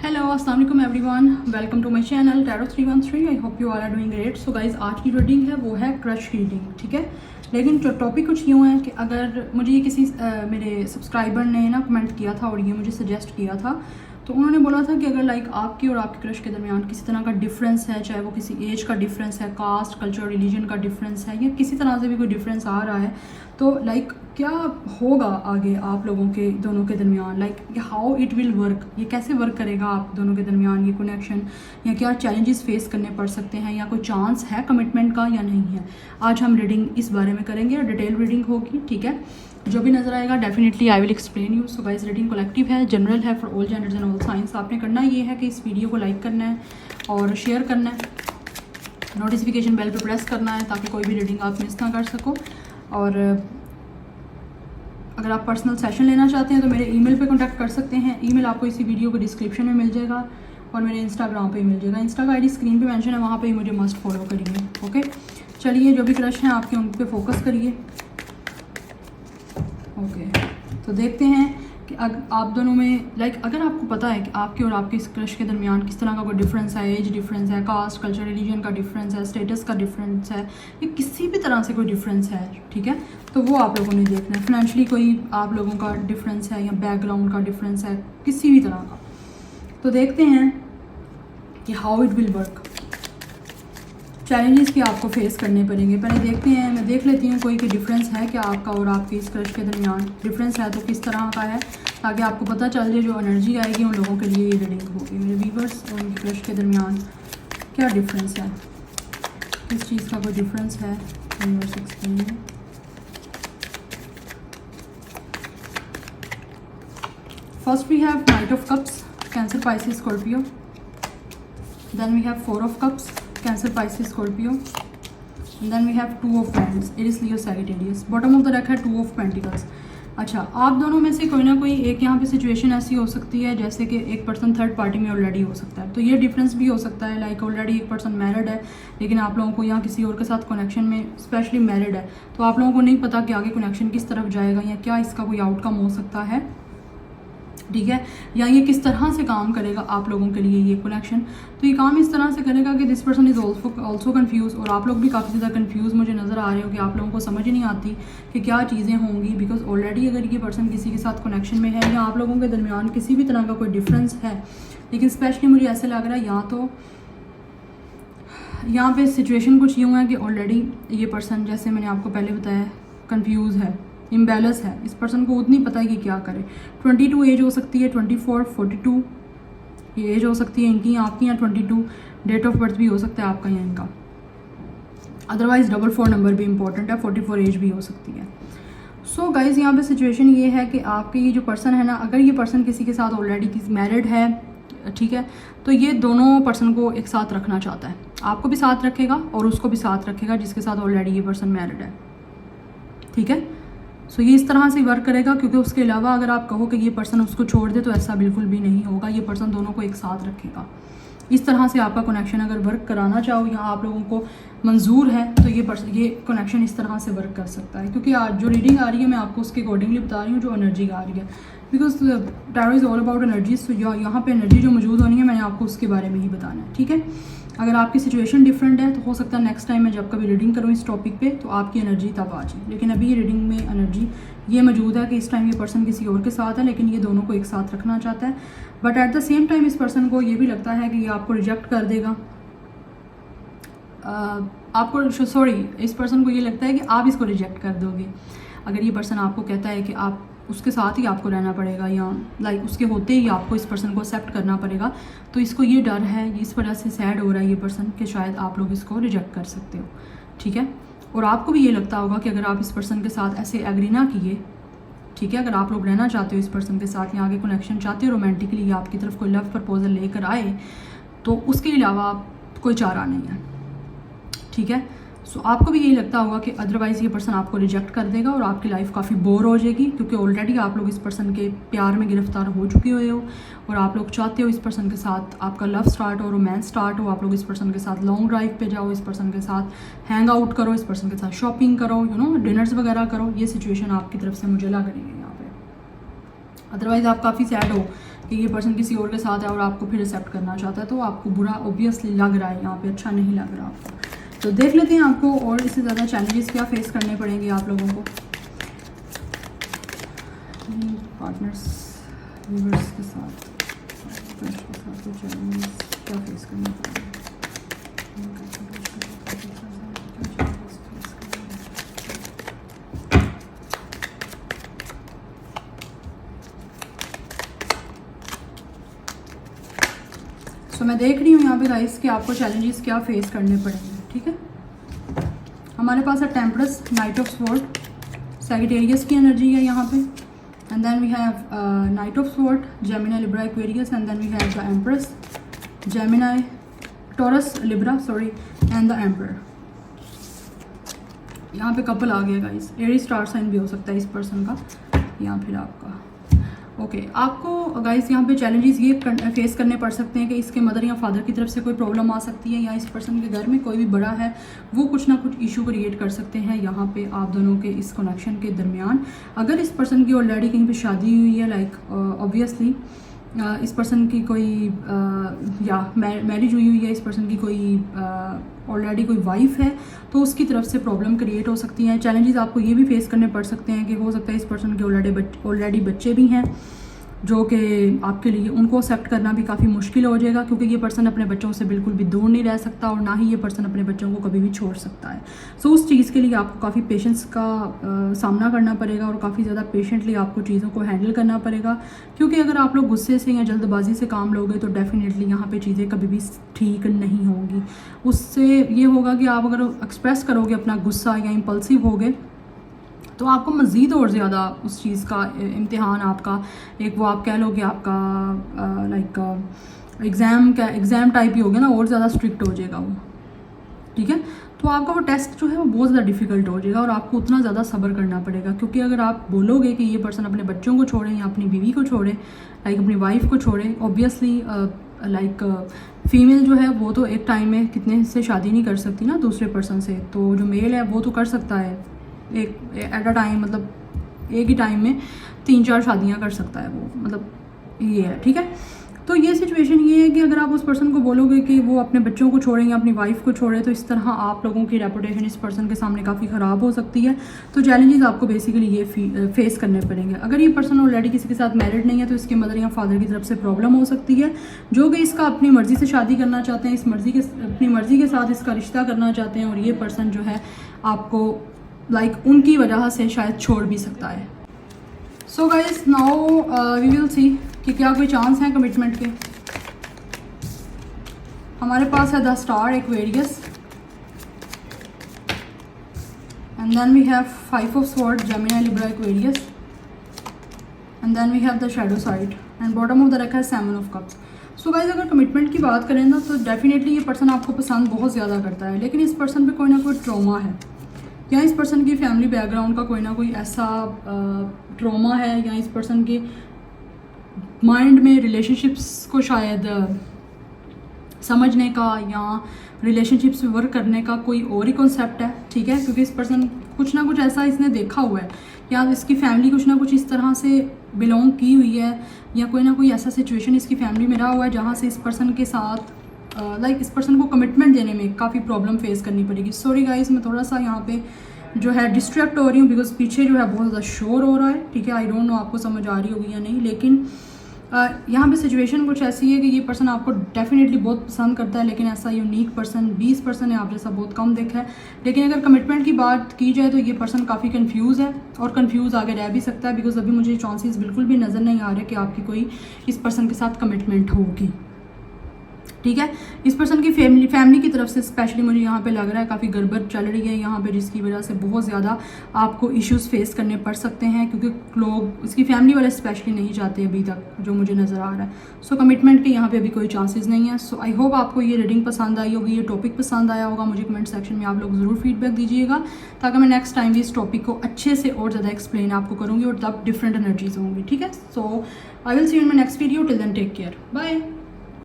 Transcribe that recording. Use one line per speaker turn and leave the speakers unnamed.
Hello अस्सलाम वालेकुम everyone, welcome to my channel tarot 313। I hope you all are doing great. So guys, आज की reading है वो है क्रश रीडिंग, ठीक है। लेकिन जो टॉपिक कुछ यूँ है कि अगर मुझे ये किसी मेरे सब्सक्राइबर ने ना कमेंट किया था और ये मुझे सजेस्ट किया था, तो उन्होंने बोला था कि अगर लाइक आपकी और आपके क्रश के दरमियान किसी तरह का डिफरेंस है, चाहे वो किसी एज का डिफरेंस है, कास्ट, कल्चर, रिलीजन का डिफरेंस है, या किसी तरह से भी कोई डिफरेंस आ रहा है, तो लाइक क्या होगा आगे आप लोगों के दोनों के दरमियान, like how it will work, ये कैसे वर्क करेगा आप दोनों के दरमियान ये कनेक्शन, या क्या चैलेंजेस फेस करने पड़ सकते हैं, या कोई चांस है कमिटमेंट का या नहीं है। आज हम रीडिंग इस बारे में करेंगे और डिटेल रीडिंग होगी, ठीक है। जो भी नजर आएगा definitely I will explain you. So guys, reading collective है, जनरल है, for all genders and all science. आपने करना ये है कि इस वीडियो को लाइक करना है और शेयर करना है, नोटिफिकेशन बेल पे प्रेस करना है ताकि कोई भी रीडिंग आप मिस ना कर सको। और अगर आप पर्सनल सेशन लेना चाहते हैं तो मेरे ईमेल पे कांटेक्ट कर सकते हैं। ईमेल आपको इसी वीडियो के डिस्क्रिप्शन में मिल जाएगा और मेरे इंस्टाग्राम पे मिल जाएगा। इंस्टा का आईडी स्क्रीन पे मेंशन है, वहाँ पे ही मुझे मस्ट फॉलो करिए, ओके। चलिए, जो भी क्रश हैं आपके उन पे फोकस करिए, ओके। तो देखते हैं कि आप दोनों में लाइक अगर आपको पता है कि आपके और आपके इस क्रश के दरमियान किस तरह का कोई डिफरेंस है, एज डिफरेंस है, कास्ट, कल्चर, रिलीजन का डिफरेंस है, स्टेटस का डिफरेंस है, या किसी भी तरह से कोई डिफरेंस है, ठीक है, तो वो आप लोगों ने देखना है। फाइनेंशियली कोई आप लोगों का डिफरेंस है या बैकग्राउंड का डिफरेंस है, किसी भी तरह का, तो देखते हैं कि how it will work. Challenges भी आपको फेस करने पड़ेंगे। पहले देखते हैं, मैं देख लेती हूँ कोई कि डिफरेंस है क्या आपका और आपके इस क्रश के दरमियान। डिफरेंस है तो किस तरह का है, ताकि आपको पता चल जाए जो एनर्जी आएगी उन लोगों के लिए ये रीडिंग होगी। मेरे व्यूअर्स और उनके क्रश के दरमियान क्या डिफरेंस है, किस चीज़ का कोई डिफरेंस है, universe explain. First we have knight of cups, Cancer, Pisces, Scorpio. Then we have four of cups, Cancer, Pisces, Scorpio. And then we have Two of Wands, Aries, Leo, Sagittarius. Bottom of the deck है Two of Pentacles। अच्छा, आप दोनों में से कोई ना कोई एक यहाँ पे सिचुएशन ऐसी हो सकती है जैसे कि एक पर्सन थर्ड पार्टी में ऑलरेडी हो सकता है, तो ये डिफरेंस भी हो सकता है। लाइक ऑलरेडी एक पर्सन मैरिड है लेकिन आप लोगों को यहाँ किसी और के साथ कनेक्शन में, स्पेशली मैरिड है, तो आप लोगों को नहीं पता कि आगे कनेक्शन किस तरफ जाएगा या क्या इसका कोई आउटकम हो सकता है, ठीक है, या ये किस तरह से काम करेगा आप लोगों के लिए ये कनेक्शन। तो ये काम इस तरह से करेगा कि this person is also confuse, और आप लोग भी काफ़ी ज़्यादा कन्फ्यूज मुझे नज़र आ रहे हो कि आप लोगों को समझ नहीं आती कि क्या चीज़ें होंगी। बिकॉज ऑलरेडी अगर ये पर्सन किसी के साथ कनेक्शन में है या आप लोगों के दरमियान किसी भी तरह का कोई डिफरेंस है, लेकिन स्पेशली मुझे ऐसे लग रहा है या तो यहाँ पे सिचुएशन कुछ यूँ है कि ऑलरेडी ये पर्सन, जैसे मैंने आपको पहले बताया, कन्फ्यूज़ है, इम्बैलेंस है, इस पर्सन को उतनी पता है कि क्या करे। 22 एज हो सकती है, 24, 42 ये एज हो सकती है इनकी, आपकी, या 22 डेट ऑफ बर्थ भी हो सकता है आपका या इनका। अदरवाइज 44 नंबर भी इंपॉर्टेंट है, 44 एज भी हो सकती है। सो गाइज, यहाँ पे सिचुएशन ये है कि आपके ये जो पर्सन है ना, अगर ये पर्सन किसी के साथ ऑलरेडी मैरिड है, ठीक है, तो ये दोनों पर्सन को एक साथ रखना चाहता है, आपको भी साथ रखेगा और उसको भी साथ रखेगा जिसके साथ ऑलरेडी ये पर्सन मैरिड है, ठीक है। सो ये इस तरह से वर्क करेगा, क्योंकि उसके अलावा अगर आप कहो कि ये पर्सन उसको छोड़ दे तो ऐसा बिल्कुल भी नहीं होगा। ये पर्सन दोनों को एक साथ रखेगा। इस तरह से आपका कनेक्शन अगर वर्क कराना चाहो या आप लोगों को मंजूर है तो ये कनेक्शन इस तरह से वर्क कर सकता है। क्योंकि आज जो रीडिंग आ रही है मैं आपको उसके अकॉर्डिंगली बता रही हूँ जो एनर्जी आ रही है, because tarot is all about energy. So यहाँ पे एनर्जी जो मौजूद होनी है मैंने आपको उसके बारे में ही बताना है, ठीक है। अगर आपकी सिचुएशन डिफरेंट है तो हो सकता है नेक्स्ट टाइम मैं जब कभी रीडिंग करूँ इस टॉपिक पे तो आपकी एनर्जी तब आ जाए, लेकिन अभी रीडिंग में एनर्जी ये मौजूद है कि इस टाइम ये पर्सन किसी और के साथ है, लेकिन ये दोनों को एक साथ रखना चाहता है। But at the same time इस पर्सन को ये भी लगता है कि ये आपको रिजेक्ट कर देगा, इस पर्सन को ये लगता है कि आप इसको रिजेक्ट कर दोगे। अगर ये पर्सन आपको कहता है कि आप उसके साथ ही आपको रहना पड़ेगा या लाइक उसके होते ही आपको इस पर्सन को एक्सेप्ट करना पड़ेगा, तो इसको ये डर है, इस वजह से सैड हो रहा है ये पर्सन कि शायद आप लोग इसको रिजेक्ट कर सकते हो, ठीक है। और आपको भी ये लगता होगा कि अगर आप इस पर्सन के साथ ऐसे एग्री ना किए, ठीक है, अगर आप लोग रहना चाहते हो इस पर्सन के साथ या आगे कनेक्शन चाहते हो रोमांटिकली, या आपकी तरफ कोई लव प्रपोजल लेकर आए, तो उसके अलावा कोई चारा नहीं है, ठीक है। सो आपको भी यही लगता होगा कि अदरवाइज़ ये पर्सन आपको रिजेक्ट कर देगा और आपकी लाइफ काफ़ी बोर हो जाएगी, क्योंकि ऑलरेडी आप लोग इस पर्सन के प्यार में गिरफ्तार हो चुके हुए हो और आप लोग चाहते हो इस पर्सन के साथ आपका लव स्टार्ट हो, रोमांस स्टार्ट हो, आप लोग इस पर्सन के साथ लॉन्ग ड्राइव पे जाओ, इस पर्सन के साथ हैंग आउट करो, इस पर्सन के साथ शॉपिंग करो, डिनर्स वगैरह करो। ये सिचुएशन आपकी तरफ से मुझे लग रही है यहाँ पे। अदरवाइज़ आप काफ़ी सैड हो कि ये पर्सन किसी और के साथ है और आपको फिर एक्सेप्ट करना चाहता है, तो आपको बुरा ऑब्वियसली लग रहा है, यहाँ पे अच्छा नहीं लग रहा आपको। तो देख लेते हैं आपको और इससे ज़्यादा चैलेंजेस क्या फेस करने पड़ेंगे आप लोगों को पार्टनर्स व्यूअर्स के साथ चैलेंजेस क्या फेस करने पड़ेंगे। तो मैं देख रही हूँ यहाँ पे गाइस कि आपको चैलेंजेस क्या फेस करने पड़ेंगे, ठीक है। हमारे पास है temperance, knight of sword, Sagittarius की एनर्जी है यहाँ पे, and then we have knight of sword, Gemini, Libra, Aquarius, and then we have the empress, Gemini, Taurus, Libra sorry, and the emperor. यहाँ पे कपल आ गया गाइस, एरी star sign भी हो सकता है इस पर्सन का या फिर आपका। ओके, आपको गाइस यहाँ पे चैलेंजेस ये फेस करने पड़ सकते हैं कि इसके मदर या फादर की तरफ से कोई प्रॉब्लम आ सकती है, या इस पर्सन के घर में कोई भी बड़ा है वो कुछ ना कुछ इशू क्रिएट कर सकते हैं यहाँ पे आप दोनों के इस कनेक्शन के दरमियान। अगर इस पर्सन की ऑलरेडी कहीं पे शादी हुई है, लाइक ऑब्वियसली इस पर्सन की कोई या मैरिज हुई है, इस पर्सन की कोई ऑलरेडी कोई वाइफ है, तो उसकी तरफ से प्रॉब्लम क्रिएट हो सकती हैं। चैलेंजेस आपको ये भी फेस करने पड़ सकते हैं कि हो सकता है इस पर्सन के ऑलरेडी बच्चे भी हैं जो कि आपके लिए उनको एक्सेप्ट करना भी काफ़ी मुश्किल हो जाएगा, क्योंकि ये पर्सन अपने बच्चों से बिल्कुल भी दूर नहीं रह सकता और ना ही ये पर्सन अपने बच्चों को कभी भी छोड़ सकता है। सो उस चीज़ के लिए आपको काफ़ी पेशेंस का सामना करना पड़ेगा और काफ़ी ज़्यादा पेशेंटली आपको चीज़ों को हैंडल करना पड़ेगा, क्योंकि अगर आप लोग गुस्से से या जल्दबाजी से काम लोगे तो डेफिनेटली यहाँ पर चीज़ें कभी भी ठीक नहीं होंगी। उससे ये होगा कि आप अगर एक्सप्रेस करोगे अपना गुस्सा या इम्पल्सिव होगे तो आपको मज़ीद और ज़्यादा उस चीज़ का इम्तिहान आपका एक वो आप कह लो कि आपका लाइक एग्ज़ाम टाइप ही हो गया ना, और ज़्यादा स्ट्रिक्ट हो जाएगा वो, ठीक है। तो आपका वो टेस्ट जो है वो बहुत ज़्यादा डिफ़िकल्ट हो जाएगा और आपको उतना ज़्यादा सब्र करना पड़ेगा, क्योंकि अगर आप बोलोगे कि ये पर्सन अपने बच्चों को छोड़े या अपनी बीवी को छोड़े, लाइक अपनी वाइफ को छोड़े, ऑब्वियसली लाइक फीमेल जो है वो तो एक टाइम में कितने से शादी नहीं कर सकती ना दूसरे पर्सन से, तो जो मेल है वो तो कर सकता है एक एट अ टाइम, मतलब एक ही टाइम में 3-4 शादियां कर सकता है वो, मतलब ये है, ठीक है। तो ये सिचुएशन ये है कि अगर आप उस पर्सन को बोलोगे कि वो अपने बच्चों को छोड़ें या अपनी वाइफ को छोड़े, तो इस तरह आप लोगों की रेपुटेशन इस पर्सन के सामने काफ़ी ख़राब हो सकती है। तो चैलेंजेस आपको बेसिकली ये फेस करने पड़ेंगे। अगर ये पर्सन ऑलरेडी किसी के साथ मैरिड नहीं है तो इसके मदर या फादर की तरफ से प्रॉब्लम हो सकती है, जो कि इसका अपनी मर्ज़ी से शादी करना चाहते हैं, अपनी मर्ज़ी के साथ इसका रिश्ता करना चाहते हैं, और ये पर्सन जो है आपको लाइक उनकी वजह से शायद छोड़ भी सकता है। So guys now we will see कि क्या कोई चांस है कमिटमेंट के। हमारे पास है the star, Aquarius, and then we have 5 of sword, Gemini, Libra, Aquarius, and then we have the shadow side, and bottom of the रखा है 7 ऑफ कप्स। सो गाइज अगर कमिटमेंट की बात करें ना तो डेफिनेटली ये पर्सन आपको पसंद बहुत ज़्यादा करता है, लेकिन इस पर्सन पे कोई ना कोई ट्रॉमा है, या इस पर्सन की फैमिली बैकग्राउंड का कोई ना कोई ऐसा ट्रॉमा है, या इस पर्सन के माइंड में रिलेशनशिप्स को शायद समझने का या रिलेशनशिप्स में वर्क करने का कोई और ही कॉन्सेप्ट है, ठीक है। क्योंकि इस पर्सन कुछ ना कुछ ऐसा इसने देखा हुआ है, या इसकी फैमिली कुछ ना कुछ इस तरह से बिलोंग की हुई है, या कोई ना कोई ऐसा सिचुएशन इसकी फैमिली में रहा हुआ है जहाँ से इस पर्सन के साथ लाइक इस पर्सन को कमिटमेंट देने में काफ़ी प्रॉब्लम फेस करनी पड़ेगी। सॉरी गाइस, मैं थोड़ा सा यहाँ पे जो है डिस्ट्रैक्ट हो रही हूँ बिकॉज पीछे जो है बहुत ज़्यादा शोर हो रहा है, ठीक है। आई डोंट नो आपको समझ आ रही होगी या नहीं, लेकिन यहाँ पे सिचुएशन कुछ ऐसी है कि ये पर्सन आपको डेफिनेटली बहुत पसंद करता है, लेकिन ऐसा यूनिक पर्सन 20 पर्सन है आप जैसा बहुत कम देखा है। लेकिन अगर कमिटमेंट की बात की जाए तो ये पर्सन काफ़ी कंफ्यूज है, और कंफ्यूज आगे रह भी सकता है, बिकॉज अभी मुझे चांसेस बिल्कुल भी नज़र नहीं आ रहे कि आपकी कोई इस पर्सन के साथ कमिटमेंट होगी, ठीक है। इस पर्सन की फैमिली की तरफ से स्पेशली मुझे यहाँ पे लग रहा है काफ़ी गड़बड़ चल रही है यहाँ पे, जिसकी वजह से बहुत ज़्यादा आपको इश्यूज फेस करने पड़ सकते हैं, क्योंकि लोग इसकी फैमिली वाले स्पेशली नहीं चाहते अभी तक, जो मुझे नज़र आ रहा है। सो कमिटमेंट के यहाँ पे अभी कोई चांसेस नहीं है। सो आई होप आपको ये रीडिंग पसंद आई होगी, ये टॉपिक पसंद आया होगा। मुझे कमेंट सेक्शन में आप लोग ज़रूर फीडबैक दीजिएगा, ताकि मैं नेक्स्ट टाइम भी इस टॉपिक को अच्छे से और ज़्यादा एक्सप्लेन आपको करूँगी और तब डिफरेंट एनर्जीज होंगी, ठीक है। So I will see you in my next video, till then take care, bye.